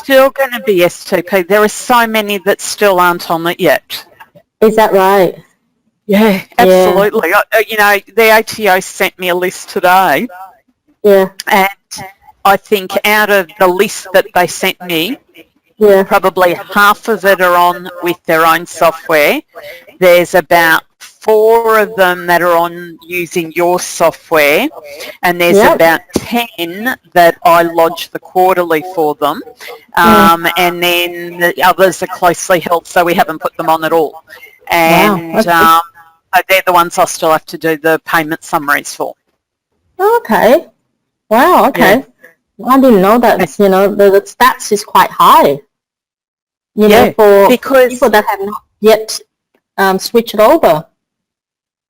still going to be STP. There are so many that still aren't on it yet. Is that right? Yeah, absolutely. The ATO sent me a list today. Yeah. And I think out of the list that they sent me, probably half of it are on with their own software. There's about 4 of them that are on using your software, and there's about 10 that I lodge the quarterly for them, and then the others are closely held, so we haven't put them on at all. And so they're the ones I still have to do the payment summaries for. Okay. Wow, okay. Yeah. I didn't know that, the stats is quite high, for people that have not yet switched over.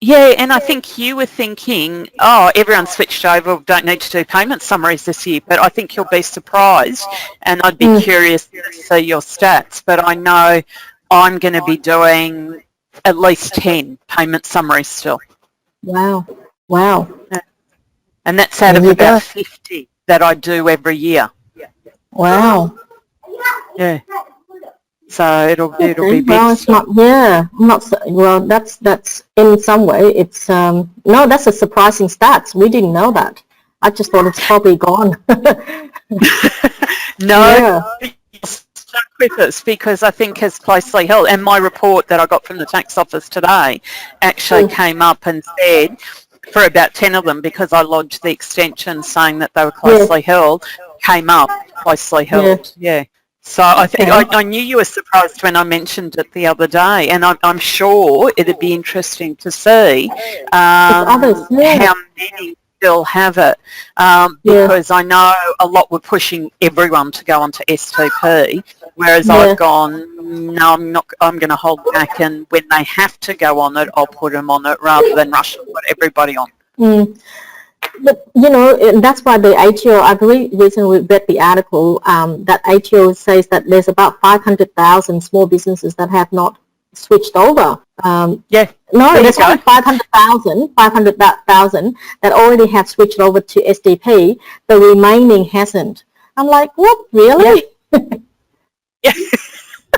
Yeah, and I think you were thinking, everyone switched over, don't need to do payment summaries this year, but I think you'll be surprised, and I'd be curious to see your stats, but I know I'm going to be doing at least 10 payment summaries still. Wow. And that's out of about 50 that I do every year. Wow. Yeah. So it'll be big. Well, it's not. Yeah. That's in some way. It's no. That's a surprising stats. We didn't know that. I just thought it's probably gone. No. Stuck with us because I think it's closely held. And my report that I got from the tax office today actually came up and said, for about 10 of them, because I lodged the extension saying that they were closely held, came up closely held. Yeah. So I think I knew you were surprised when I mentioned it the other day, and I'm sure it'd be interesting to see how many still have it, because I know a lot were pushing everyone to go onto STP, whereas I've gone, no, I'm going to hold back, and when they have to go on it, I'll put them on it rather than rush and put everybody on. But, that's why the ATO, I've recently read the article that ATO says that there's about 500,000 small businesses that have not switched over. No, there's only 500,000 that already have switched over to SDP. The remaining hasn't. I'm like, what, really? Yeah.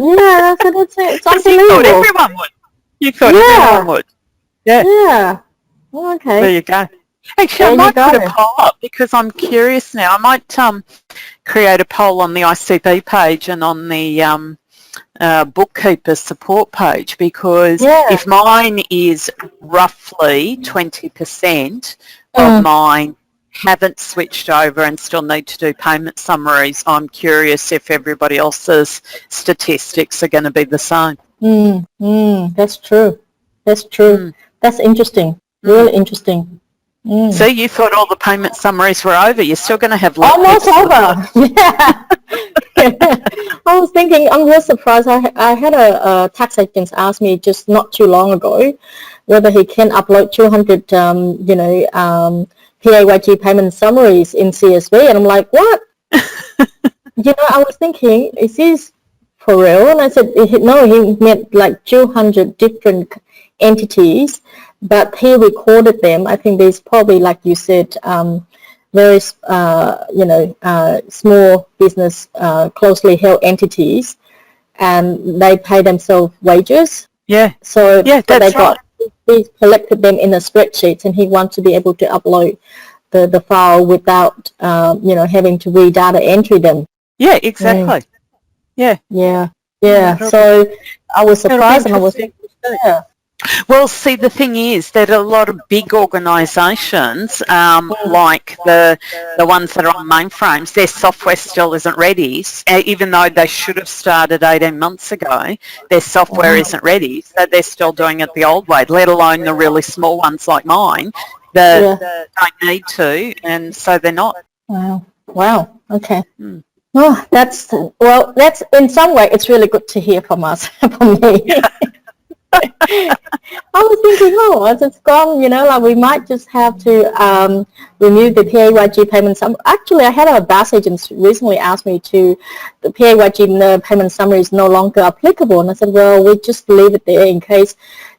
Yeah, so it's unbelievable. You thought everyone would. Yeah. Yeah. Okay. There you go. Actually, I might put a poll up because I'm curious now. I might create a poll on the ICB page and on the bookkeeper support page, because if mine is roughly 20% of mine haven't switched over and still need to do payment summaries, I'm curious if everybody else's statistics are going to be the same. That's true. That's interesting. Really interesting. So you thought all the payment summaries were over. You're still going to have almost over. Yeah. I was thinking, I'm really surprised. I had a tax agent ask me just not too long ago whether he can upload 200, PAYG payment summaries in CSV, and I'm like, what? I was thinking, is this for real? And I said, no, he meant like 200 different entities, but he recorded them. I think there's probably, like you said, very, small business, closely held entities, and they pay themselves wages. Yeah. So that's right. He collected them in a spreadsheet, and he wants to be able to upload the file without, having to re-data entry them. Yeah, exactly. Yeah. So I was surprised, and I was thinking, Well, see, the thing is that a lot of big organisations, like the ones that are on mainframes, their software still isn't ready, even though they should have started 18 months ago. Their software isn't ready, so they're still doing it the old way, let alone the really small ones like mine that don't need to, and so they're not. Wow. Okay. Oh, that's in some way, it's really good to hear from us, from me. I was thinking, as it's gone, we might just have to remove the PAYG payment summary. Actually, I had a BAS agent recently ask me the PAYG payment summary is no longer applicable. And I said, well, we just leave it there in case,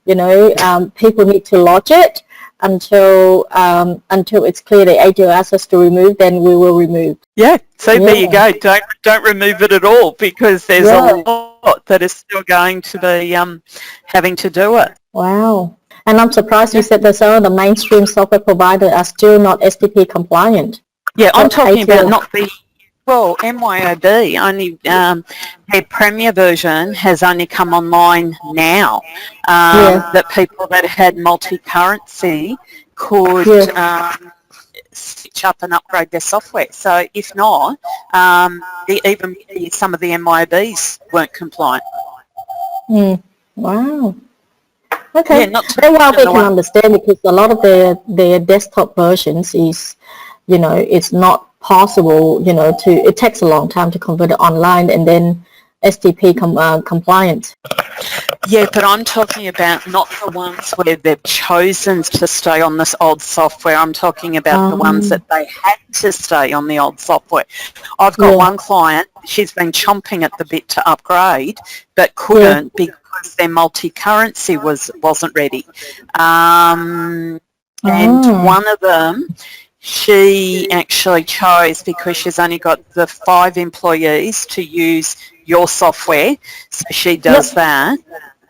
people need to lodge it. until it's clear the ATO asks us to remove, then we will remove. Yeah, so there you go. Don't remove it at all, because there's a lot that is still going to be having to do it. Wow. And I'm surprised you said that some of the mainstream software providers are still not SDP compliant. Yeah, I'm talking about not the, well, MYOB only, their Premier version has only come online now, that people that had multi-currency could switch up and upgrade their software. So if not, even some of the MYOBs weren't compliant. Wow. Okay. Yeah, then we can understand, because a lot of their desktop versions is, it's not possible, it takes a long time to convert it online and then SDP compliant. Yeah, but I'm talking about not the ones where they've chosen to stay on this old software. I'm talking about the ones that they had to stay on the old software. I've got one client, she's been chomping at the bit to upgrade, but couldn't because their multi-currency wasn't ready. And one of them, she actually chose, because she's only got the 5 employees, to use your software, so she does that.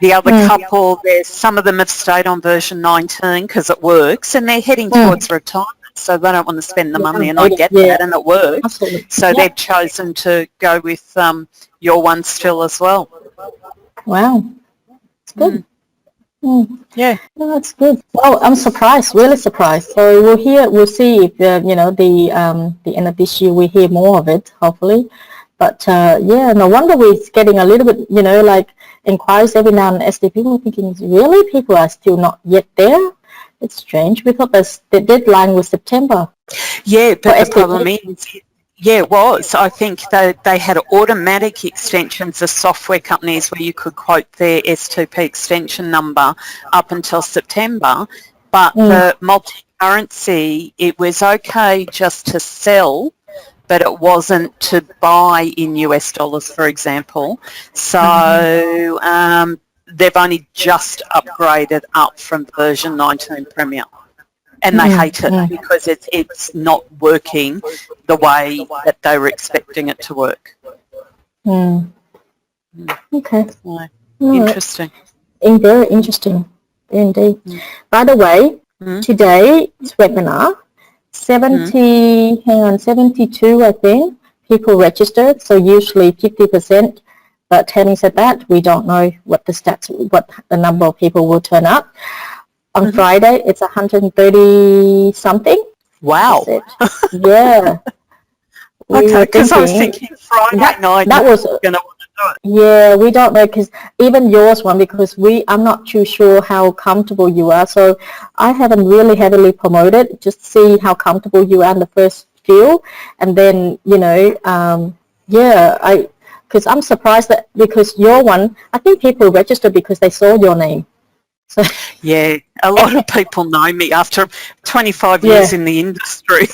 The other couple, some of them have stayed on version 19 because it works, and they're heading towards retirement, so they don't want to spend the money, and I get that, and it works. Absolutely. So they've chosen to go with your one still as well. Wow, it's good. Yeah, no, that's good. Oh, I'm surprised, really surprised. So we'll see if the end of this year we hear more of it, hopefully. But no wonder we're getting a little bit, like inquiries every now and then. SDP, we're thinking, really, people are still not yet there? It's strange. We thought the deadline was September. Yeah, but the problem is, it was. I think they had automatic extensions of software companies where you could quote their S2P extension number up until September, but the multi-currency, it was okay just to sell, but it wasn't to buy in US dollars, for example. So they've only just upgraded up from version 19 Premier. And they hate it because it's not working the way that they were expecting it to work. Okay. So, interesting. Very interesting, indeed. By the way, today's webinar, 72, I think, people registered, so usually 50%. But having said that, we don't know what the number of people will turn up. On Friday, it's 130 something. Wow. Yeah. Okay, because I was thinking Friday night that was going to want to do it. Yeah, we don't know, because even yours one, because I'm not too sure how comfortable you are. So I haven't really heavily promoted, just see how comfortable you are in the first few, and then because I'm surprised that, because your one, I think people register because they saw your name. So yeah, a lot of people know me after 25 years in the industry.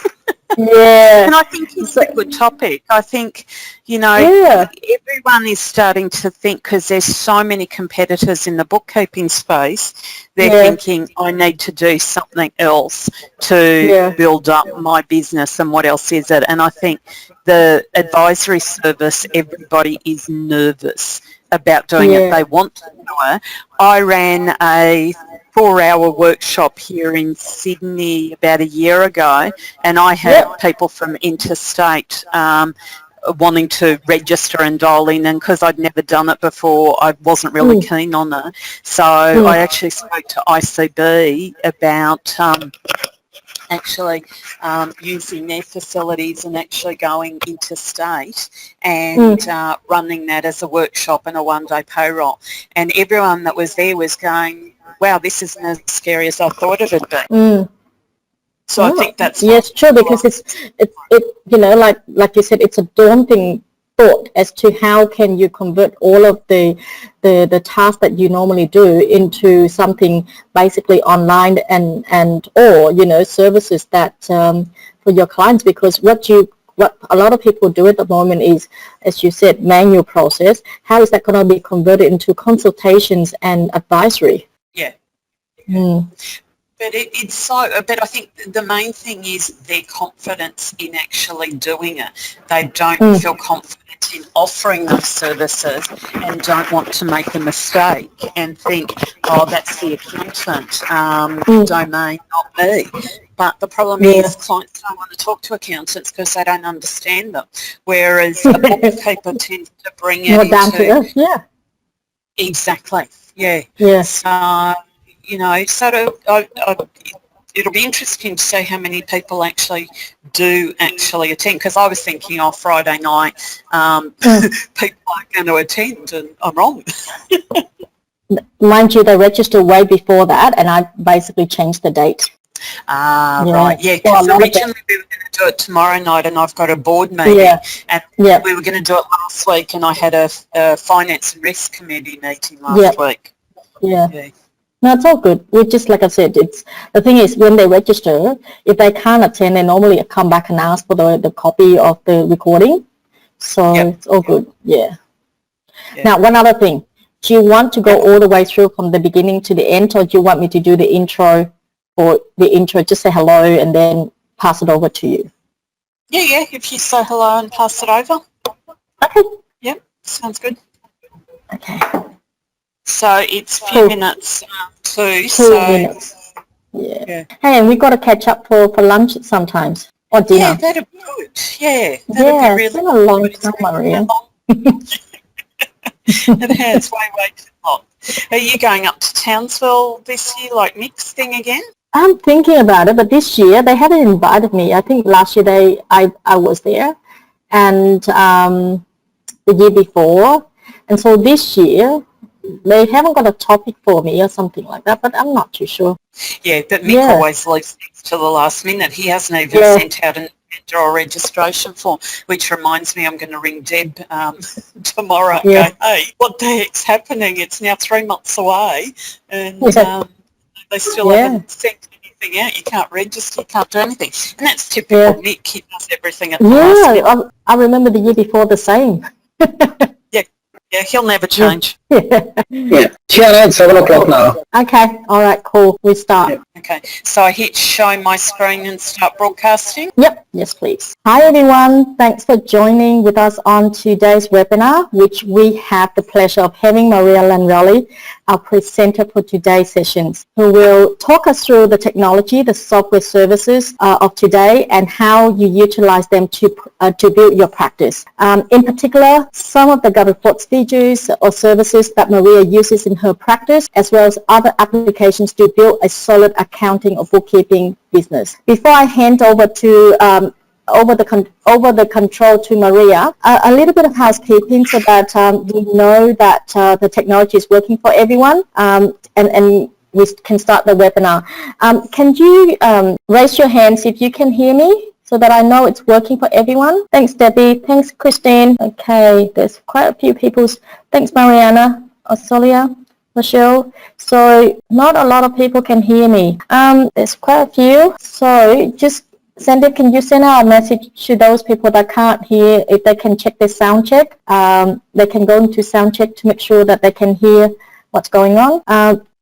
Yeah. And I think it's a good topic. I think, everyone is starting to think, because there's so many competitors in the bookkeeping space, they're thinking, I need to do something else to build up my business, and what else is it? And I think the advisory service, everybody is nervous about doing it. They want to do it. I ran a 4-hour workshop here in Sydney about a year ago, and I had people from interstate wanting to register and dial in, and because I'd never done it before, I wasn't really keen on it. So I actually spoke to ICB about using their facilities and actually going interstate and running that as a workshop and a one-day payroll. And everyone that was there was going, wow, this isn't as scary as I thought it would be. So I think that's... Yes, true, because it's like you said, it's a daunting thought as to how can you convert all of the tasks that you normally do into something basically online and services that for your clients, because what a lot of people do at the moment is, as you said, manual process. How is that going to be converted into consultations and advisory? Yeah. But it's so, but I think the main thing is their confidence in actually doing it. They don't feel confident in offering those services and don't want to make a mistake and think, oh, that's the accountant domain, not me. But the problem is clients don't want to talk to accountants because they don't understand them. Whereas a bookkeeper tends to bring it More down to into... earth, yeah. Exactly, yeah. Yes. You know, so it'll be interesting to see how many people actually do actually attend, because I was thinking, oh, Friday night, people aren't going to attend, and I'm wrong. Mind you, they register way before that, and I basically changed the date. Right, yeah, because originally we were going to do it tomorrow night, and I've got a board meeting, and we were going to do it last week, and I had a finance and risk committee meeting last week. Yeah. No, it's all good. We just, like I said, it's the thing is when they register, if they can't attend, they normally come back and ask for the copy of the recording. So it's all good. Yeah. Now, one other thing. Do you want to go all the way through from the beginning to the end, or do you want me to do the intro or the intro, just say hello and then pass it over to you? Yeah, if you say hello and pass it over. Okay. Yep, sounds good. Okay. So it's a few minutes too. 2 minutes. Yeah. Hey, and we got to catch up for lunch sometimes, or dinner. Yeah, that'd be good. Yeah, that'd be really it's been a long time, Maria. It has, way too long. Are you going up to Townsville this year, like mixed thing again? I'm thinking about it, but this year they haven't invited me. I think last year I was there, and the year before, and so this year they haven't got a topic for me or something like that, but I'm not too sure. Yeah, but Mick always leaves things to the last minute. He hasn't even sent out an or registration form, which reminds me I'm going to ring Deb tomorrow and go, hey, what the heck's happening? It's now 3 months away, and they still haven't sent anything out. You can't register, you can't do anything. And that's typical Mick. He does everything at the last minute. I remember the year before the same. Yeah, he'll never change. Yeah, Tiana, it's 7 o'clock now. Okay, all right, cool. We start. Yep. Okay, so I hit show my screen and start broadcasting? Yep, yes please. Hi everyone, thanks for joining with us on today's webinar, which we have the pleasure of having Maria Lanrelli, our presenter for today's sessions, who will talk us through the technology, the software services of today, and how you utilize them to build your practice. In particular, some of the GovReports features or services that Maria uses in her practice, as well as other applications to build a solid accounting or bookkeeping business. Before I hand over to over the control to Maria, a little bit of housekeeping so that we know that the technology is working for everyone, and we can start the webinar. Can you raise your hands if you can hear me, so that I know it's working for everyone? Thanks, Debbie. Thanks, Christine. Okay, there's quite a few people. Thanks, Mariana, Osolia, Michelle. So not a lot of people can hear me. There's quite a few. So just Sandy, can you send out a message to those people that can't hear, if they can check their sound check? They can go into sound check to make sure that they can hear what's going on.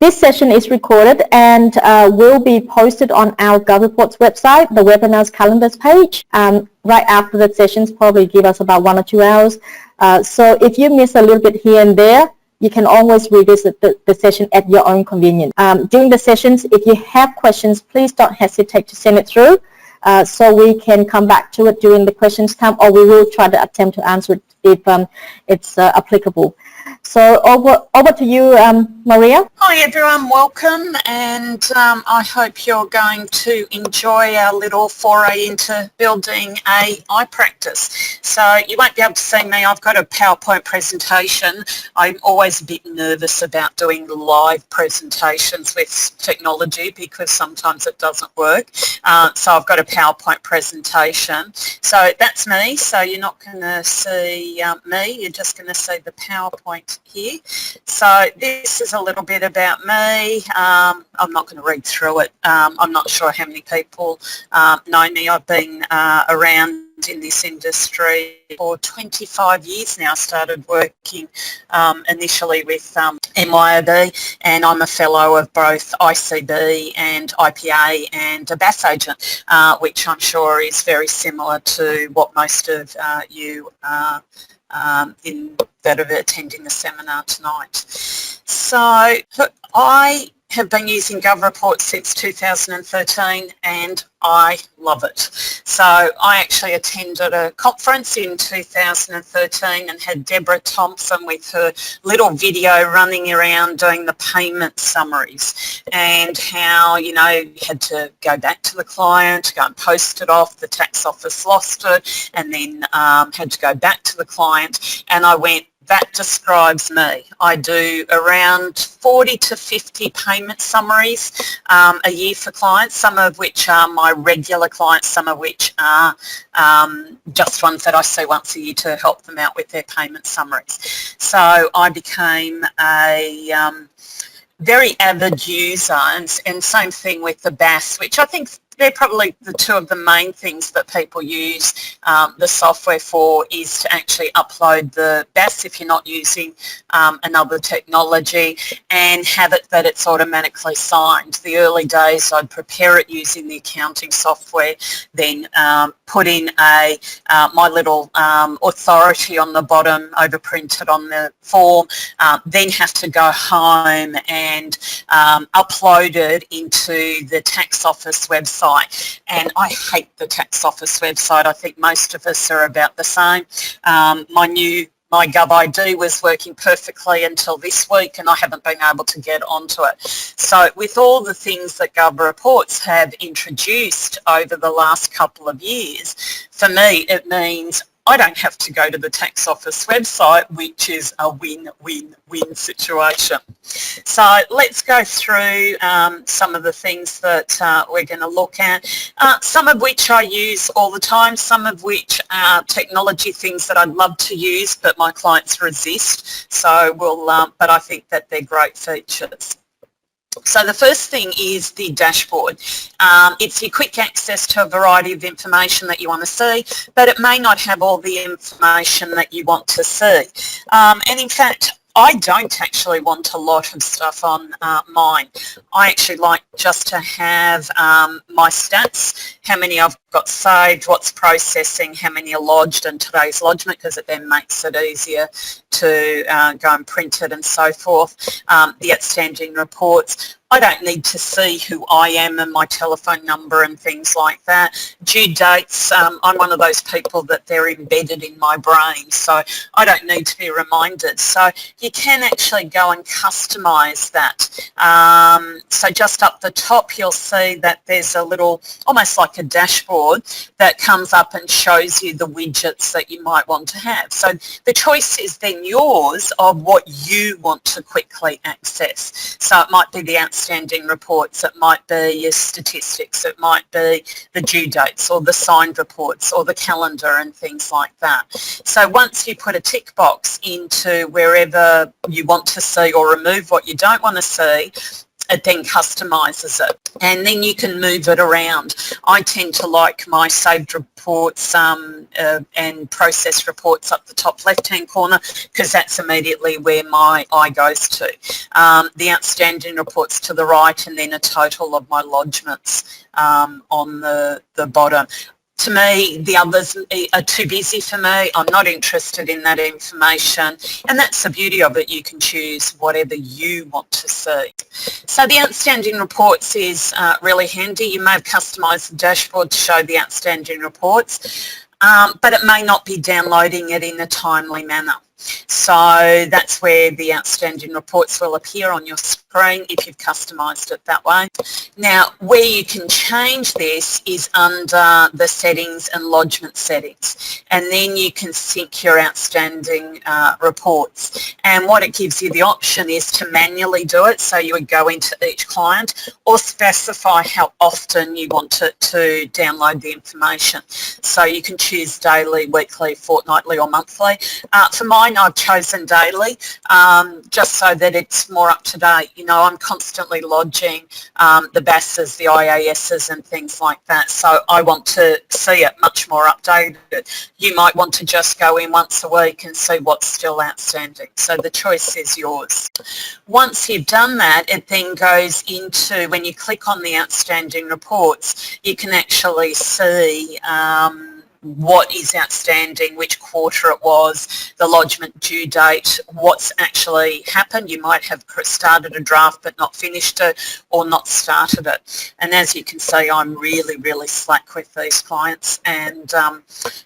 This session is recorded and will be posted on our GovReports website, the webinars calendars page, right after the sessions, probably give us about 1 or 2 hours. So if you miss a little bit here and there, you can always revisit the session at your own convenience. During the sessions, if you have questions, please don't hesitate to send it through so we can come back to it during the questions time, or we will try to attempt to answer it if it's applicable. So over to you, Maria. Hi everyone, welcome, and I hope you're going to enjoy our little foray into building a iPractice. So you won't be able to see me, I've got a PowerPoint presentation. I'm always a bit nervous about doing live presentations with technology because sometimes it doesn't work. So I've got a PowerPoint presentation. So that's me, so you're not going to see me, you're just going to see the PowerPoint here. So this is a little bit about me. I'm not going to read through it. I'm not sure how many people know me. I've been around in this industry for 25 years now. I started working initially with MYOB, and I'm a fellow of both ICB and IPA and a BAS agent, which I'm sure is very similar to what most of you are that are attending the seminar tonight. So I have been using GovReports since 2013 and I love it. So I actually attended a conference in 2013 and had Deborah Thompson with her little video running around doing the payment summaries and how, you know, you had to go back to the client, go and post it off, the tax office lost it, and then had to go back to the client. And I went, that describes me. I do around 40 to 50 payment summaries a year for clients, some of which are my regular clients, some of which are just ones that I see once a year to help them out with their payment summaries. So I became a very avid user, and same thing with the BAS, which I think they're probably the two of the main things that people use the software for, is to actually upload the BAS if you're not using another technology, and have it that it's automatically signed. The early days I'd prepare it using the accounting software, then put in my little authority on the bottom overprinted on the form, then have to go home and upload it into the tax office website. And I hate the tax office website. I think most of us are about the same. My GovID was working perfectly until this week, and I haven't been able to get onto it. So with all the things that GovReports have introduced over the last couple of years, for me it means I don't have to go to the tax office website, which is a win-win-win situation. So let's go through some of the things that we're going to look at, some of which I use all the time, some of which are technology things that I'd love to use but my clients resist. So but I think that they're great features. So the first thing is the dashboard. It's your quick access to a variety of information that you want to see, but it may not have all the information that you want to see. And in fact, I don't actually want a lot of stuff on mine. I actually like just to have my stats, how many I've got saved, what's processing, how many are lodged, and today's lodgement, because it then makes it easier to go and print it and so forth. The outstanding reports. I don't need to see who I am and my telephone number and things like that. Due dates, I'm one of those people that they're embedded in my brain, so I don't need to be reminded. So you can actually go and customise that. So just up the top you'll see that there's a little, almost like a dashboard, that comes up and shows you the widgets that you might want to have. So the choice is then yours of what you want to quickly access. So it might be the outstanding reports, it might be your statistics, it might be the due dates or the signed reports or the calendar and things like that. So once you put a tick box into wherever you want to see or remove what you don't want to see, it then customises it, and then you can move it around. I tend to like my saved reports and processed reports up the top left-hand corner, because that's immediately where my eye goes to. The outstanding reports to the right, and then a total of my lodgements on the bottom. To me, the others are too busy for me. I'm not interested in that information, and that's the beauty of it. You can choose whatever you want to see. So the outstanding reports is really handy. You may have customised the dashboard to show the outstanding reports, but it may not be downloading it in a timely manner. So that's where the outstanding reports will appear on your screen if you've customised it that way. Now, where you can change this is under the settings and lodgement settings, and then you can sync your outstanding reports. And what it gives you the option is to manually do it, so you would go into each client, or specify how often you want to download the information. So you can choose daily, weekly, fortnightly or monthly. For mine, I've chosen daily, just so that it's more up to date. you know, I'm constantly lodging the BASs, the IASs and things like that. So I want to see it much more updated. You might want to just go in once a week and see what's still outstanding. So the choice is yours. Once you've done that, it then goes into, when you click on the outstanding reports, you can actually see what is outstanding, which quarter it was, the lodgement due date, what's actually happened. You might have started a draft but not finished it, or not started it. And as you can see, I'm really, really slack with these clients and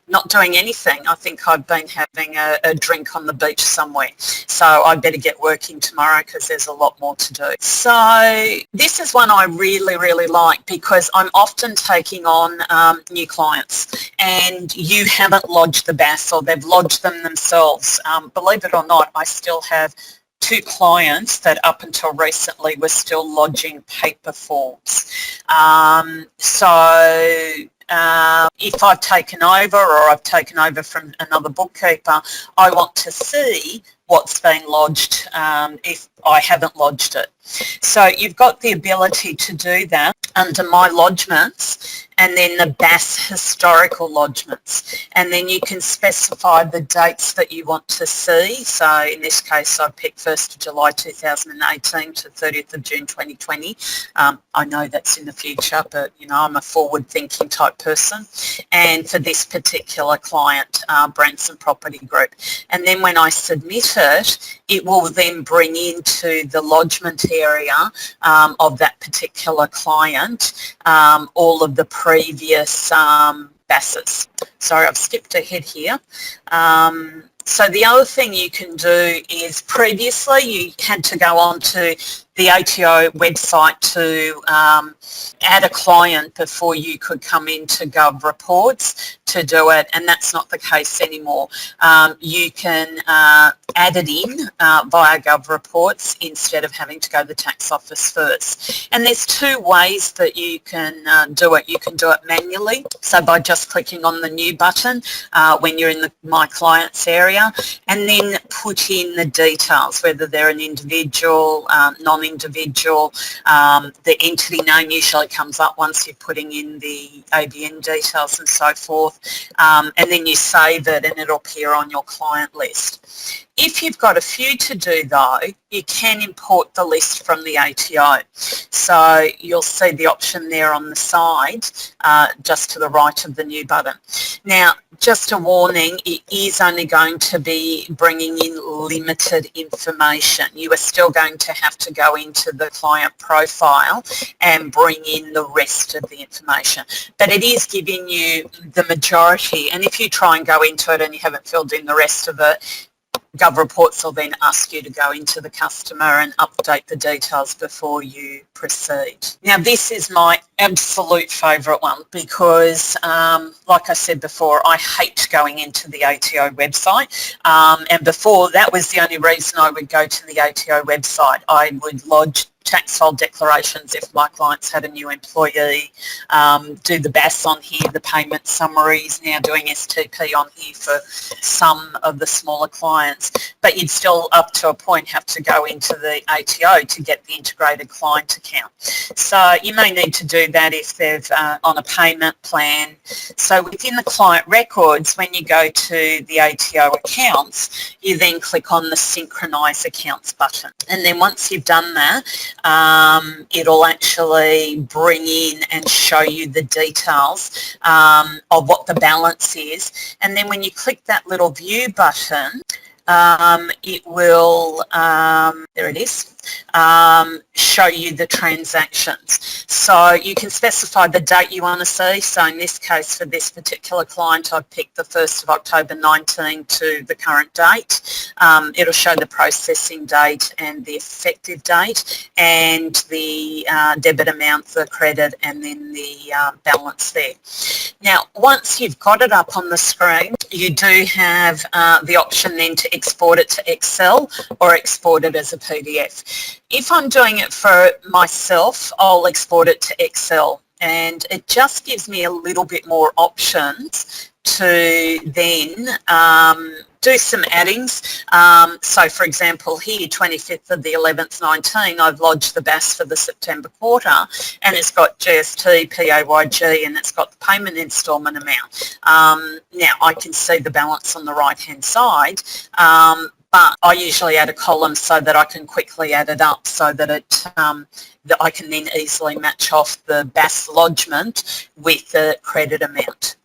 not doing anything. I think I've been having a drink on the beach somewhere. So I better get working tomorrow because there's a lot more to do. So this is one I really, really like because I'm often taking on new clients and you haven't lodged the BAS or they've lodged them themselves. Believe it or not, I still have 2 clients that up until recently were still lodging paper forms. If I've taken over or I've taken over from another bookkeeper, I want to see what's been lodged if I haven't lodged it. So you've got the ability to do that under My Lodgements and then the BAS historical lodgements. And then you can specify the dates that you want to see. So in this case, I picked 1st of July 2018 to 30th of June 2020. I know that's in the future, but you know, I'm a forward-thinking type person. And for this particular client, Branson Property Group. And then when I submit it, it will then bring into the lodgement area of that particular client all of the previous BASs. Sorry, I've skipped ahead here. So the other thing you can do is previously you had to go on to the ATO website to add a client before you could come into GovReports to do it, and that's not the case anymore. You can add it in via GovReports instead of having to go to the tax office first. And there's 2 ways that you can do it. You can do it manually, so by just clicking on the new button when you're in the My Clients area, and then put in the details, whether they're an individual, non-individual. The entity name usually comes up once you're putting in the ABN details and so forth, and then you save it and it'll appear on your client list. If you've got a few to do though, you can import the list from the ATO. So you'll see the option there on the side, just to the right of the new button. Now, just a warning, it is only going to be bringing in limited information. You are still going to have to go into the client profile and bring in the rest of the information. But it is giving you the majority, and if you try and go into it and you haven't filled in the rest of it, GovReports will then ask you to go into the customer and update the details before you proceed. Now this is my absolute favourite one because like I said before, I hate going into the ATO website, and before that was the only reason I would go to the ATO website. I would lodge tax file declarations if my clients had a new employee, do the BAS on here, the payment summaries, now doing STP on here for some of the smaller clients. But you'd still up to a point have to go into the ATO to get the integrated client account. So you may need to do that if they're on a payment plan. So within the client records, when you go to the ATO accounts, you then click on the Synchronise Accounts button. And then once you've done that, it'll actually bring in and show you the details of what the balance is. And then when you click that little view button, it will, there it is, show you the transactions. So you can specify the date you want to see. So in this case, for this particular client, I've picked the 1st of October 19 to the current date. It'll show the processing date and the effective date and the debit amount, the credit, and then the balance there. Now, once you've got it up on the screen, you do have the option then to export it to Excel or export it as a PDF. If I'm doing it for myself, I'll export it to Excel, and it just gives me a little bit more options to then do some addings. So for example here, 25th of the 11th 19, I've lodged the BAS for the September quarter, and it's got GST, PAYG, and it's got the payment instalment amount. Now I can see the balance on the right hand side, but I usually add a column so that I can quickly add it up so that that I can then easily match off the BAS lodgement with the credit amount.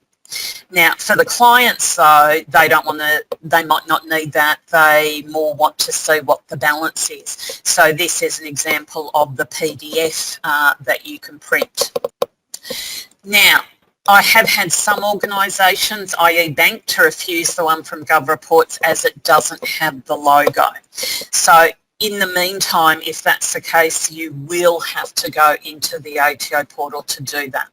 Now, for the clients, though, they might not need that. They more want to see what the balance is. So this is an example of the PDF that you can print. Now, I have had some organisations, i.e. bank, to refuse the one from GovReports as it doesn't have the logo. So in the meantime, if that's the case, you will have to go into the ATO portal to do that.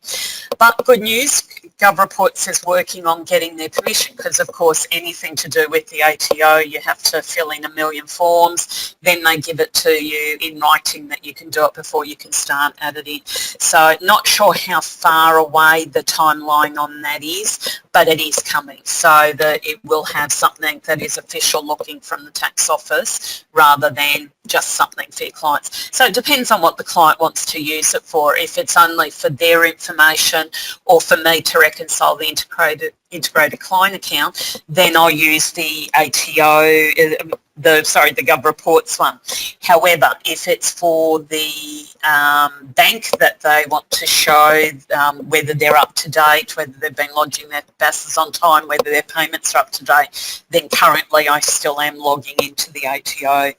But good news, GovReports is working on getting their permission, because of course anything to do with the ATO, you have to fill in 1 million forms, then they give it to you in writing that you can do it before you can start editing. So not sure how far away the timeline on that is, but it is coming, so that it will have something that is official looking from the tax office rather than just something for your clients. So it depends on what the client wants to use it for. If it's only for their information or for me to reconcile the integrated client account, then I'll use the ATO, the GovReports one. However, if it's for the bank that they want to show whether they're up to date, whether they've been lodging their BASs on time, whether their payments are up to date, then currently I still am logging into the ATO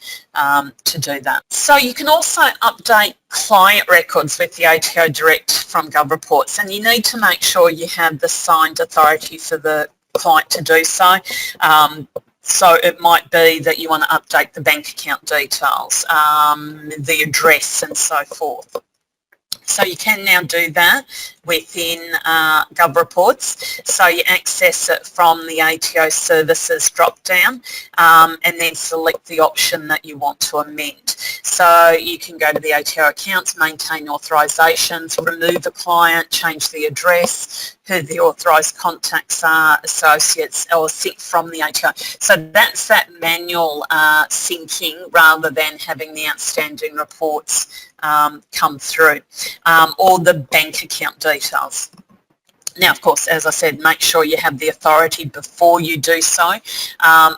to do that. So you can also update client records with the ATO Direct from GovReports, and you need to make sure you have the signed authority for the client to do so. So it might be that you want to update the bank account details, the address and so forth. So you can now do that within GovReports. So you access it from the ATO Services drop-down and then select the option that you want to amend. So you can go to the ATO accounts, maintain authorisations, remove a client, change the address, who the authorised contacts are, associates, or sit from the ATO. So that's that manual syncing rather than having the outstanding reports come through, or the bank account details. Now, of course, as I said, make sure you have the authority before you do so.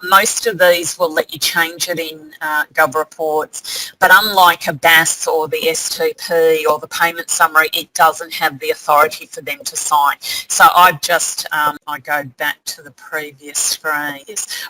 Most of these will let you change it in GovReports, but unlike a BAS or the STP or the payment summary, it doesn't have the authority for them to sign. So I've just, I go back to the previous screen.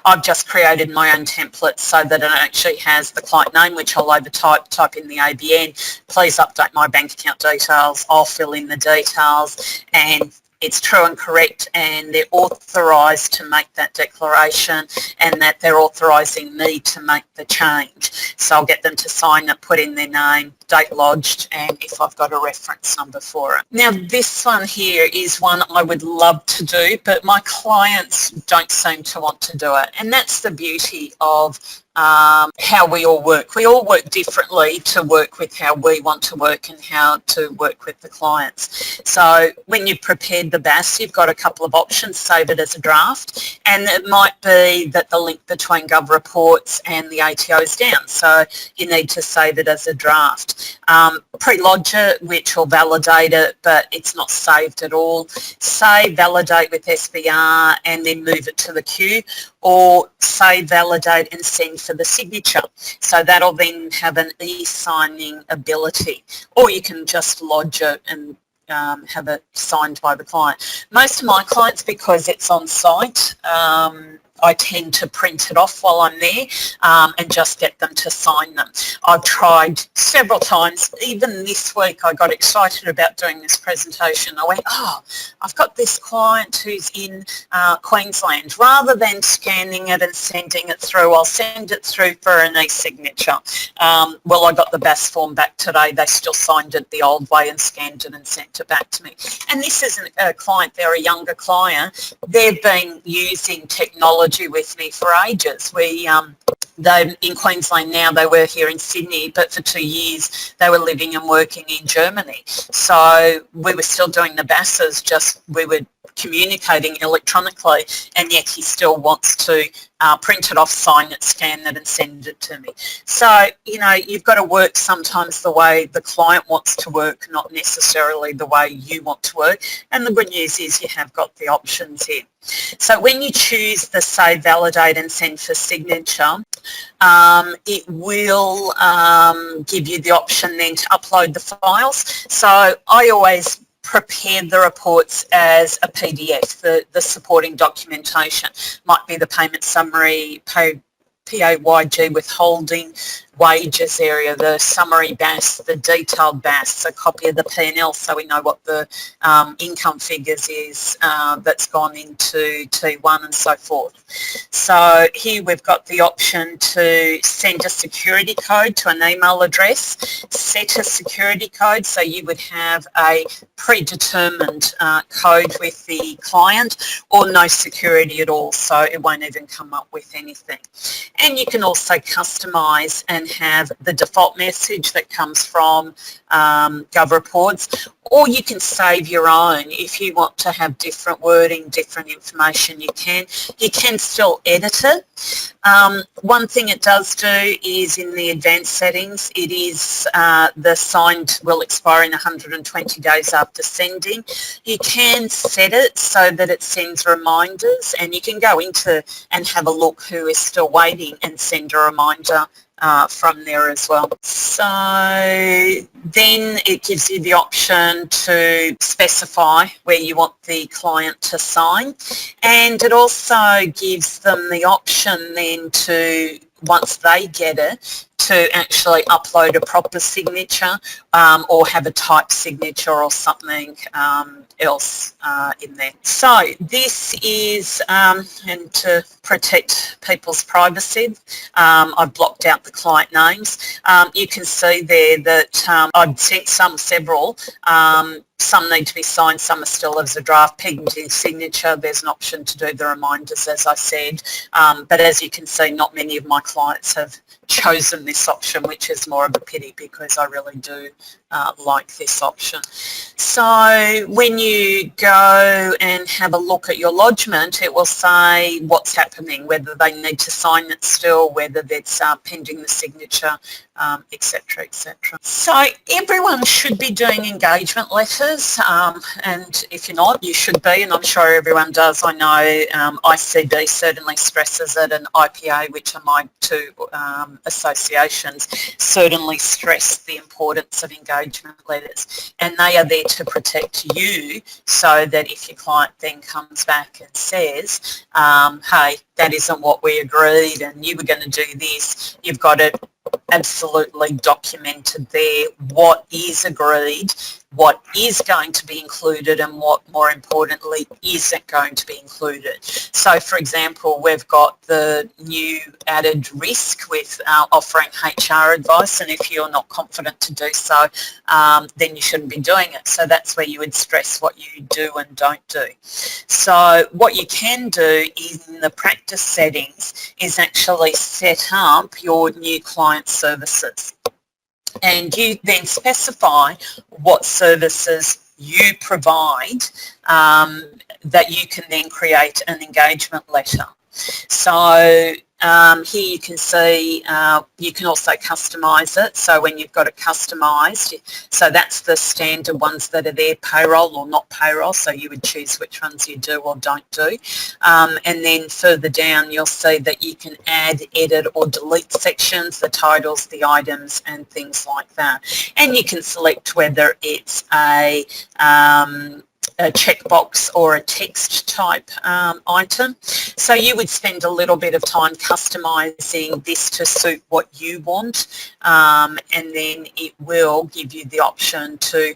I've just created my own template so that it actually has the client name, which I'll type in the ABN. Please update my bank account details. I'll fill in the details, and it's true and correct, and they're authorised to make that declaration, and that they're authorising me to make the change. So I'll get them to sign it, put in their name, date lodged, and if I've got a reference number for it. Now this one here is one I would love to do, but my clients don't seem to want to do it, and that's the beauty of how we all work. We all work differently to work with how we want to work and how to work with the clients. So when you've prepared the BAS, you've got a couple of options. Save it as a draft, and it might be that the link between GovReports and the ATO is down, so you need to save it as a draft. Pre-lodge it, which will validate it, but it's not saved at all. Save, validate with SVR, and then move it to the queue, or save, validate, and send for the signature. So that'll then have an e-signing ability, or you can just lodge it and have it signed by the client. Most of my clients, because it's on site, I tend to print it off while I'm there and just get them to sign them. I've tried several times. Even this week I got excited about doing this presentation. I went, oh, I've got this client who's in Queensland. Rather than scanning it and sending it through, I'll send it through for an e-signature. Well, I got the BAS form back today. They still signed it the old way and scanned it and sent it back to me. And this isn't a client, they're a younger client. They've been using technology with me for ages. They in Queensland now, they were here in Sydney, but for 2 years they were living and working in Germany. So we were still doing the BASs, just we were communicating electronically, and yet he still wants to print it off, sign it, scan it and send it to me. So, you know, you've got to work sometimes the way the client wants to work, not necessarily the way you want to work. And the good news is you have got the options here. So when you choose the Save, Validate and Send for Signature, it will give you the option then to upload the files. So I always prepare the reports as a PDF, the supporting documentation. Might be the payment summary, PAYG withholding, wages area, the summary BAS, the detailed BAS, a copy of the P&L so we know what the income figures is that's gone into T1 and so forth. So here we've got the option to send a security code to an email address, set a security code, so you would have a predetermined code with the client, or no security at all, so it won't even come up with anything. And you can also customise and have the default message that comes from GovReports, or you can save your own. If you want to have different wording, different information, you can. You can still edit it. One thing it does do is in the advanced settings, it is the signed will expire in 120 days after sending. You can set it so that it sends reminders, and you can go into and have a look who is still waiting and send a reminder from there as well. So then it gives you the option to specify where you want the client to sign, and it also gives them the option then to, once they get it, to actually upload a proper signature or have a typed signature or something else in there. So this is, and to protect people's privacy, I've blocked out the client names. You can see there that I've sent several. Some need to be signed, some are still as a draft, pending signature. There's an option to do the reminders, as I said. But as you can see, not many of my clients have chosen this option, which is more of a pity because I really do like this option. So when you go and have a look at your lodgement, it will say what's happening, whether they need to sign it still, whether that's pending the signature, etc., etc. So everyone should be doing engagement letters, and if you're not, you should be, and I'm sure everyone does. I know ICB certainly stresses it, and IPA, which are my two associations, certainly stress the importance of engagement letters, and they are there to protect you, so that if your client then comes back and says, hey, that isn't what we agreed and you were going to do this, you've got it absolutely documented there, what is agreed, what is going to be included, and what, more importantly, isn't going to be included. So for example, we've got the new added risk with offering HR advice, and if you're not confident to do so, then you shouldn't be doing it. So that's where you would stress what you do and don't do. So what you can do in the practice settings is actually set up your new client services, and you then specify what services you provide that you can then create an engagement letter. So here you can see you can also customise it. So when you've got it customised, so that's the standard ones that are there, payroll or not payroll, so you would choose which ones you do or don't do. And then further down you'll see that you can add, edit or delete sections, the titles, the items and things like that. And you can select whether it's a checkbox or a text type item. So you would spend a little bit of time customising this to suit what you want, and then it will give you the option to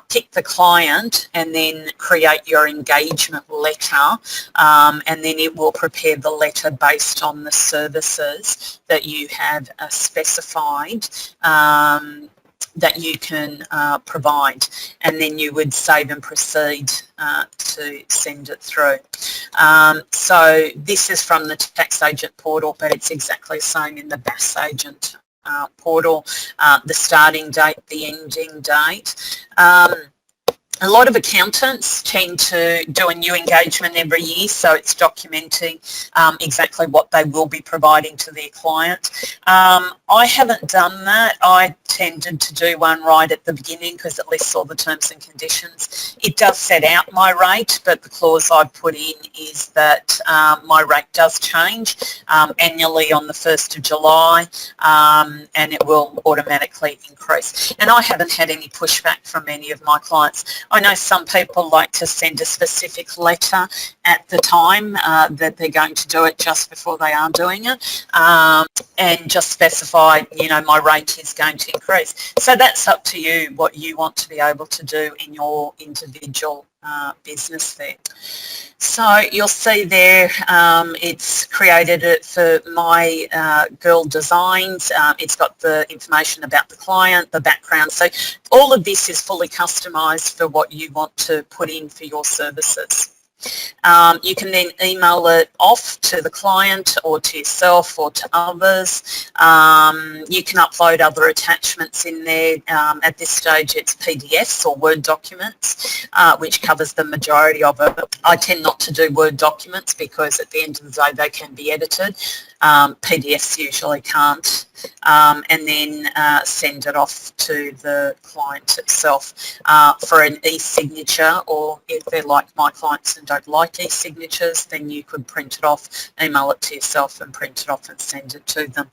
pick the client and then create your engagement letter, and then it will prepare the letter based on the services that you have specified that you can provide, and then you would save and proceed to send it through. So this is from the tax agent portal, but it's exactly the same in the BAS agent portal, the starting date, the ending date. A lot of accountants tend to do a new engagement every year, so it's documenting exactly what they will be providing to their client. I haven't done that. I tended to do one right at the beginning because it lists all the terms and conditions. It does set out my rate, but the clause I've put in is that my rate does change annually on the 1st of July, and it will automatically increase. And I haven't had any pushback from any of my clients. I know some people like to send a specific letter at the time that they're going to do it just before they are doing it, and just specify, you know, my rate is going to increase. So that's up to you what you want to be able to do in your individual business there. So you'll see there it's created it for my girl designs. It's got the information about the client, the background. So all of this is fully customized for what you want to put in for your services. You can then email it off to the client or to yourself or to others. You can upload other attachments in there. At this stage it's PDFs or Word documents, which covers the majority of it. I tend not to do Word documents because at the end of the day they can be edited. PDFs usually can't. And then send it off to the client itself for an e-signature, or if they're like my clients and don't like e-signatures, then you could print it off, email it to yourself and print it off and send it to them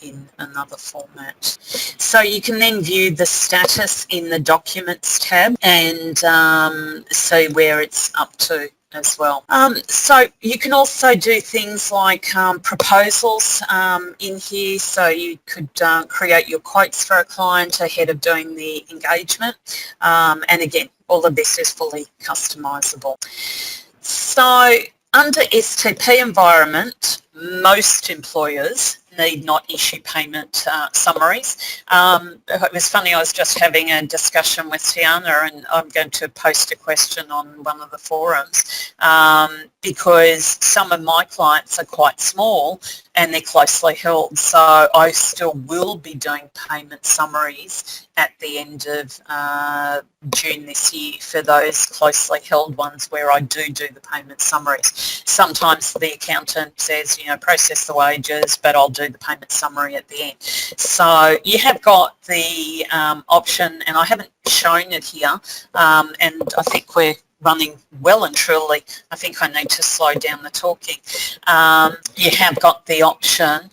in another format. So you can then view the status in the Documents tab and see where it's up to as well. So you can also do things like proposals in here, so you could create your quotes for a client ahead of doing the engagement, and again all of this is fully customizable. So under STP environment, most employers need not issue payment summaries. It was funny, I was just having a discussion with Tiana, and I'm going to post a question on one of the forums, because some of my clients are quite small and they're closely held, so I still will be doing payment summaries at the end of June this year for those closely held ones where I do the payment summaries. Sometimes the accountant says, you know, process the wages, but I'll do the payment summary at the end. So you have got the option, and I haven't shown it here, and I think we're running well and truly. I think I need to slow down the talking. You have got the option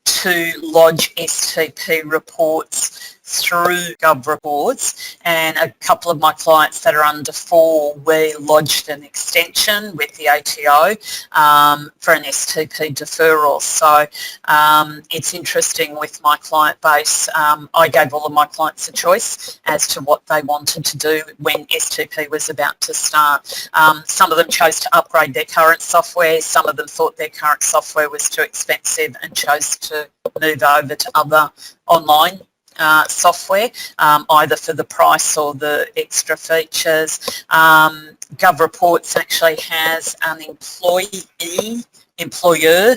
to lodge STP reports through GovReports, and a couple of my clients that are under 4, we lodged an extension with the ATO for an STP deferral. So it's interesting with my client base. I gave all of my clients a choice as to what they wanted to do when STP was about to start. Some of them chose to upgrade their current software, some of them thought their current software was too expensive and chose to move over to other online software, either for the price or the extra features. GovReports actually has an employer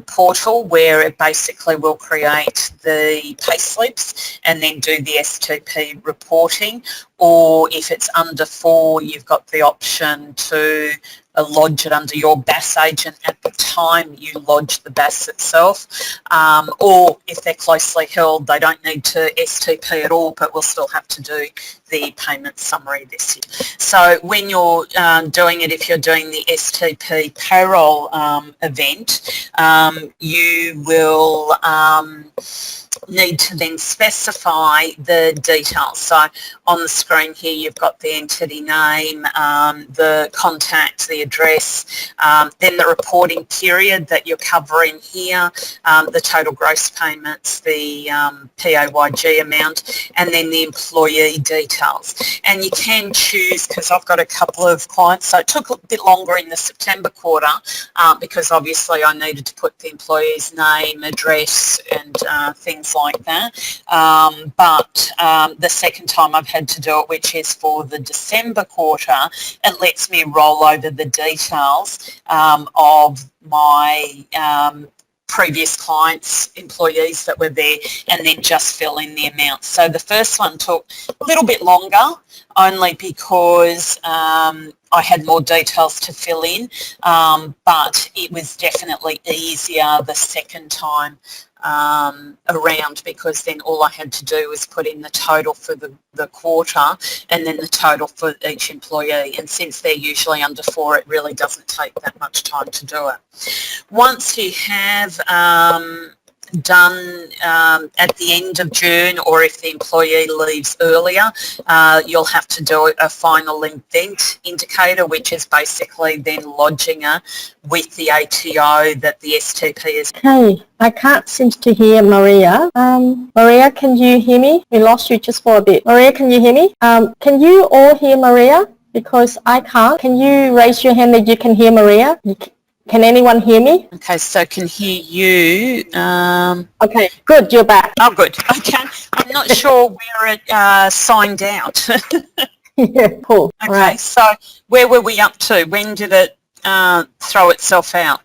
portal where it basically will create the pay slips and then do the STP reporting, or if it's under 4, you've got the option to lodge it under your BAS agent at the time you lodge the BAS itself, or if they're closely held, they don't need to STP at all, but we'll still have to do the payment summary this year. So when you're doing it, if you're doing the STP payroll event, you will need to then specify the details. So on the screen here you've got the entity name, the contact, the address, then the reporting period that you're covering here, the total gross payments, the PAYG amount, and then the employee details. And you can choose, because I've got a couple of clients, so it took a bit longer in the September quarter because obviously I needed to put the employee's name, address and things things like that. But the second time I've had to do it, which is for the December quarter, it lets me roll over the details of my previous clients, employees that were there, and then just fill in the amounts. So the first one took a little bit longer, only because I had more details to fill in, but it was definitely easier the second time around, because then all I had to do was put in the total for the quarter and then the total for each employee, and since they're usually under 4, it really doesn't take that much time to do it. Once you have done at the end of June, or if the employee leaves earlier, you'll have to do a final event indicator, which is basically then lodging it with the ATO that the STP is. Okay, I can't seem to hear Maria. Maria, can you hear me? We lost you just for a bit. Maria, can you hear me? Can you all hear Maria? Because I can't. Can you raise your hand that you can hear Maria? Can anyone hear me? Okay, so can hear you. Okay, good, you're back. Oh, good. Okay. I'm not sure where it signed out. Yeah, cool. Okay, Right. so where were we up to? When did it throw itself out?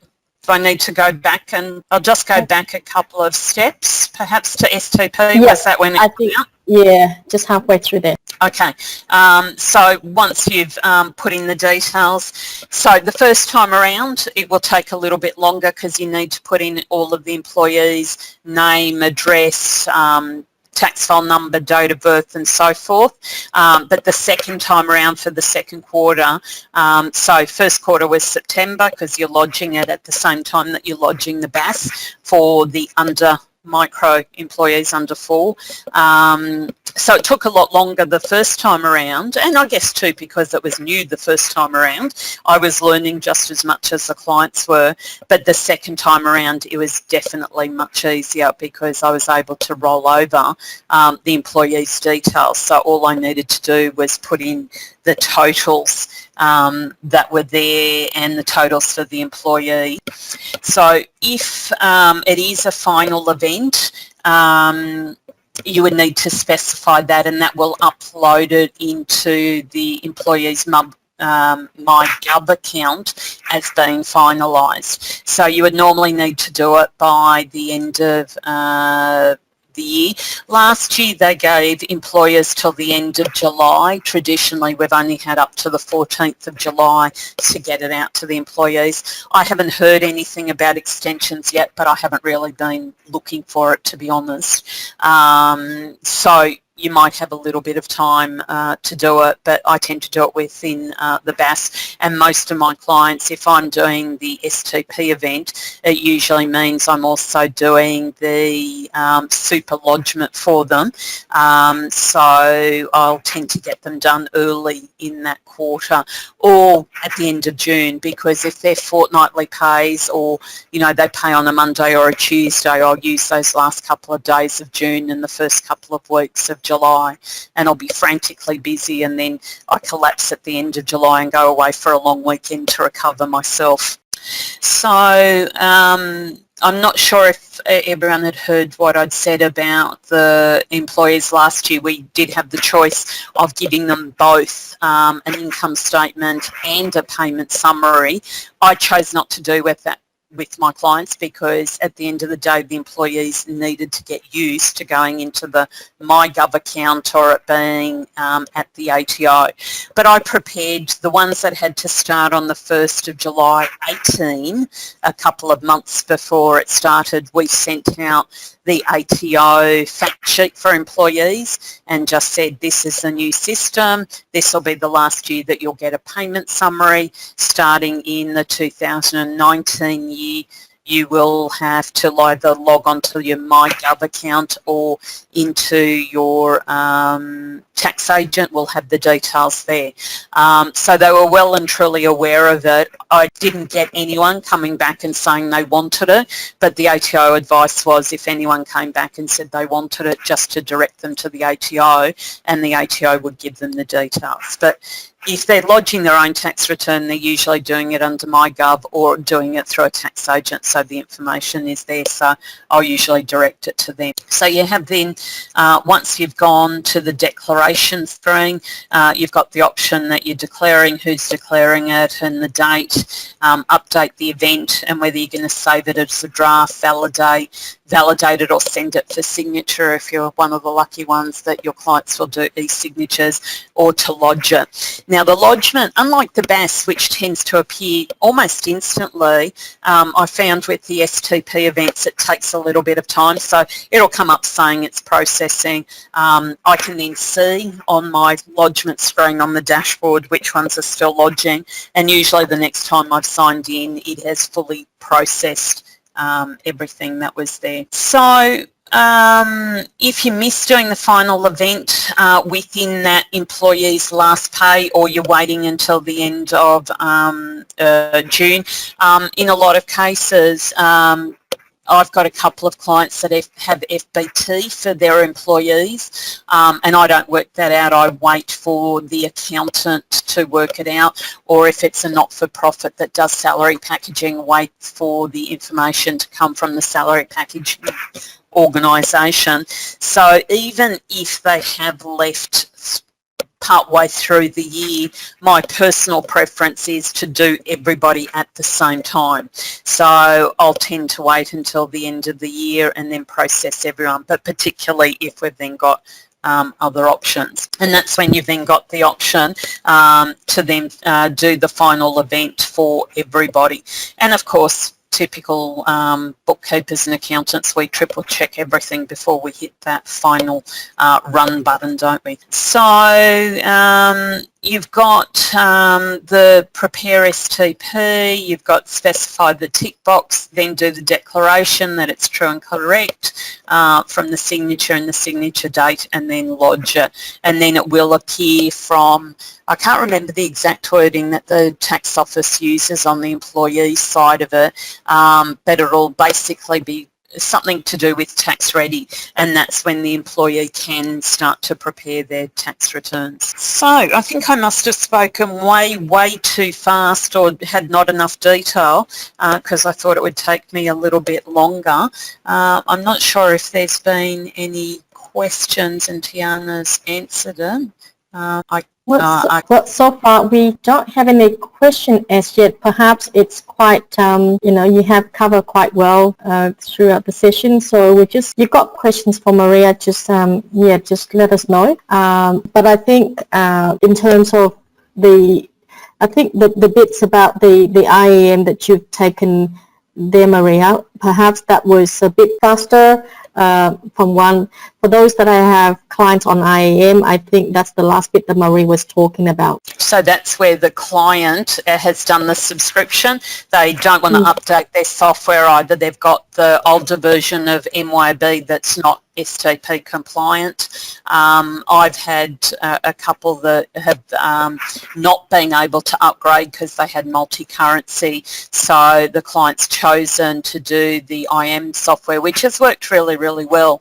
Do I need to go back? And I'll just go back a couple of steps, perhaps to STP. Yes, Was that when it I think, out? yeah, just halfway through there. Okay, so once you've put in the details, so the first time around it will take a little bit longer because you need to put in all of the employees' name, address, tax file number, date of birth and so forth. But the second time around for the second quarter, so first quarter was September because you're lodging it at the same time that you're lodging the BAS for the micro employees under 4. So it took a lot longer the first time around, and I guess too because it was new the first time around. I was learning just as much as the clients were, but the second time around it was definitely much easier because I was able to roll over the employees' details. So all I needed to do was put in the totals that were there and the totals for the employee. So if it is a final event, you would need to specify that, and that will upload it into the employee's my Gov account as being finalised. So you would normally need to do it by the end of the year. Last year they gave employers till the end of July. Traditionally we've only had up to the 14th of July to get it out to the employees. I haven't heard anything about extensions yet, but I haven't really been looking for it, to be honest. So you might have a little bit of time to do it, but I tend to do it within the BAS. And most of my clients, if I'm doing the STP event, it usually means I'm also doing the super lodgement for them. So I'll tend to get them done early in that quarter or at the end of June, because if they're fortnightly pays, or they pay on a Monday or a Tuesday, I'll use those last couple of days of June and the first couple of weeks of July, and I'll be frantically busy, and then I collapse at the end of July and go away for a long weekend to recover myself. So I'm not sure if everyone had heard what I'd said about the employees last year. We did have the choice of giving them both an income statement and a payment summary. I chose not to do with my clients because at the end of the day the employees needed to get used to going into the MyGov account or it being at the ATO. But I prepared the ones that had to start on the 1st of July 18, a couple of months before it started. We sent out the ATO fact sheet for employees and just said, this is the new system, this will be the last year that you'll get a payment summary. Starting in the 2019 year, you will have to either log onto your MyGov account or into your tax agent will have the details there. So they were well and truly aware of it. I didn't get anyone coming back and saying they wanted it, but the ATO advice was if anyone came back and said they wanted it, just to direct them to the ATO and the ATO would give them the details. But if they're lodging their own tax return, they're usually doing it under MyGov or doing it through a tax agent, so the information is there, so I'll usually direct it to them. So you have then, once you've gone to the declaration screen, you've got the option that you're declaring, who's declaring it and the date, update the event and whether you're going to save it as a draft, validate it or send it for signature if you're one of the lucky ones that your clients will do e-signatures, or to lodge it. Now the lodgement, unlike the BAS, which tends to appear almost instantly, I found with the STP events it takes a little bit of time, so it'll come up saying it's processing. I can then see on my lodgement screen on the dashboard which ones are still lodging, and usually the next time I've signed in it has fully processed everything that was there. So if you miss doing the final event within that employee's last pay, or you're waiting until the end of June, in a lot of cases I've got a couple of clients that have FBT for their employees, and I don't work that out. I wait for the accountant to work it out, or if it's a not-for-profit that does salary packaging, wait for the information to come from the salary packaging organisation. So even if they have left partway through the year, my personal preference is to do everybody at the same time. So I'll tend to wait until the end of the year and then process everyone, but particularly if we've then got other options. And that's when you've then got the option to then do the final event for everybody. And of course, typical bookkeepers and accountants, we triple check everything before we hit that final run button, don't we? So you've got the prepare STP, you've got specify the tick box, then do the declaration that it's true and correct from the signature and the signature date, and then lodge it. And then it will appear from, I can't remember the exact wording that the tax office uses on the employee side of it, but it'll basically be something to do with tax ready, and that's when the employee can start to prepare their tax returns. So I think I must have spoken way too fast, or had not enough detail, because I thought it would take me a little bit longer. I'm not sure if there's been any questions, and Tiana's answered them. So far we don't have any question as yet. Perhaps it's quite, you have covered quite well throughout the session. So you've got questions for Maria, just let us know. But I think in terms of the bits about the IAM that you've taken there, Maria, perhaps that was a bit faster. For those that I have clients on IAM, I think that's the last bit that Marie was talking about. So that's where the client has done the subscription. They don't want to update their software either. They've got the older version of MYB that's not STP compliant. I've had a couple that have not been able to upgrade because they had multi-currency, so the client's chosen to do the IM software, which has worked really well.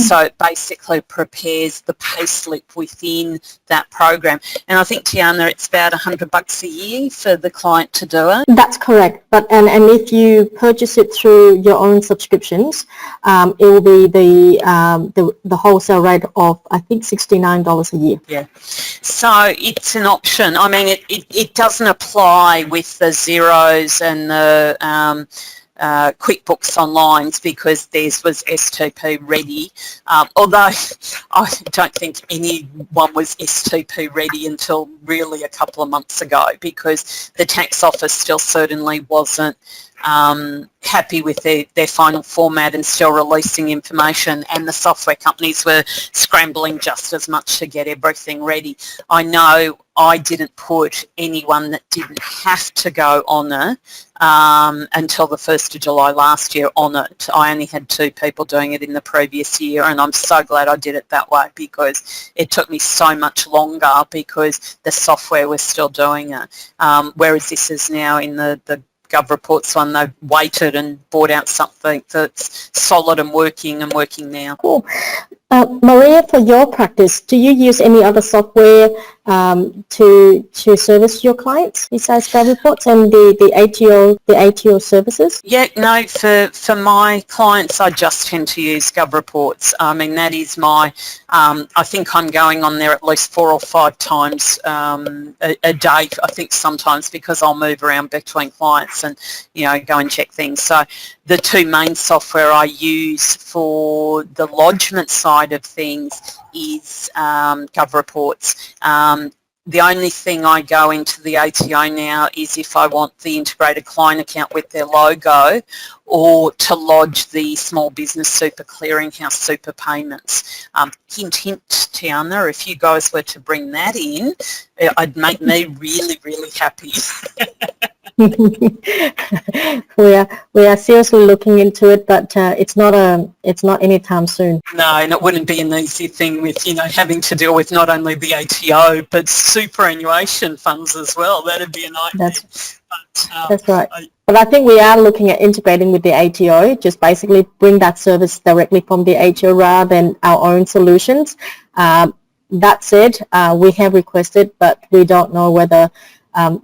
So it basically prepares the payslip within that program, and I think, Tiana, it's about $100 a year for the client to do it. That's correct, but and if you purchase it through your own subscriptions, it will be the wholesale rate of, I think, $69 a year. Yeah, so it's an option. I mean, it doesn't apply with the Xeros and the QuickBooks Online's, because theirs was STP ready, although I don't think anyone was STP ready until really a couple of months ago, because the tax office still certainly wasn't happy with their final format and still releasing information, and the software companies were scrambling just as much to get everything ready. I know I didn't put anyone that didn't have to go on it until the 1st of July last year on it. I only had 2 people doing it in the previous year, and I'm so glad I did it that way, because it took me so much longer because the software was still doing it, whereas this is now in the GovReports one. They've waited and bought out something that's solid and working now. Cool. Maria, for your practice, do you use any other software to service your clients besides GovReports and the ATO services? Yeah, no, for my clients, I just tend to use GovReports. I mean, that is my, I think I'm going on there at least 4 or 5 times a day, I think sometimes, because I'll move around between clients and, go and check things. So the 2 main software I use for the lodgement side of things is GovReports. The only thing I go into the ATO now is if I want the integrated client account with their logo, or to lodge the small business super clearinghouse super payments. Hint, Tiana, if you guys were to bring that in, it'd make me really, really happy. we are seriously looking into it, but it's not anytime soon. No, and it wouldn't be an easy thing with having to deal with not only the ATO but superannuation funds as well. That'd be a nightmare. That's right. But I think we are looking at integrating with the ATO, just basically bring that service directly from the ATO rather than our own solutions. That said, we have requested, but we don't know whether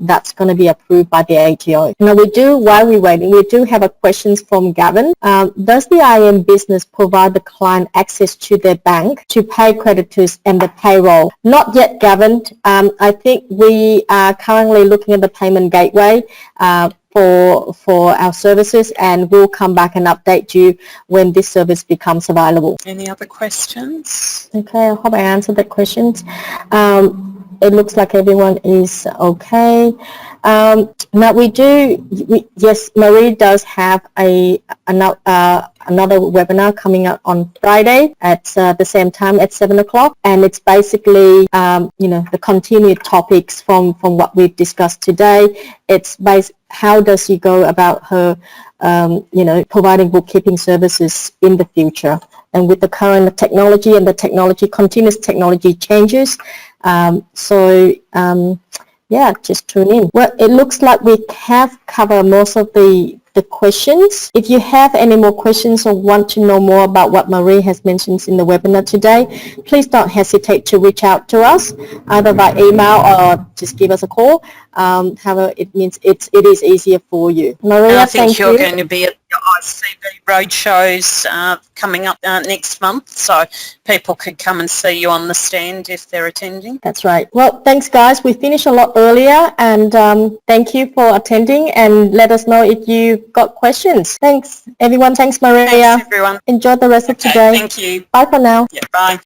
that's going to be approved by the ATO. Now while we're waiting, we do have a question from Gavin. Does the IM business provide the client access to their bank to pay creditors and the payroll? Not yet, Gavin. I think we are currently looking at the payment gateway for our services, and we'll come back and update you when this service becomes available. Any other questions? Okay, I hope I answered the questions. It looks like everyone is okay. Now yes, Marie does have another webinar coming up on Friday at the same time at 7 o'clock, and it's basically the continued topics from what we've discussed today. It's how does she go about her providing bookkeeping services in the future, and with the current technology and the continuous technology changes. Just tune in. Well, it looks like we have covered most of the questions. If you have any more questions or want to know more about what Marie has mentioned in the webinar today, please don't hesitate to reach out to us either by email or just give us a call. However, it is easier for you. Maria, I think you're going to be at the ICB roadshows coming up next month, so people could come and see you on the stand if they're attending. That's right. Well, thanks guys. We finished a lot earlier, and thank you for attending, and let us know if you've got questions. Thanks everyone. Thanks Maria. Thanks everyone. Enjoy the rest of today. Thank you. Bye for now. Yeah, bye.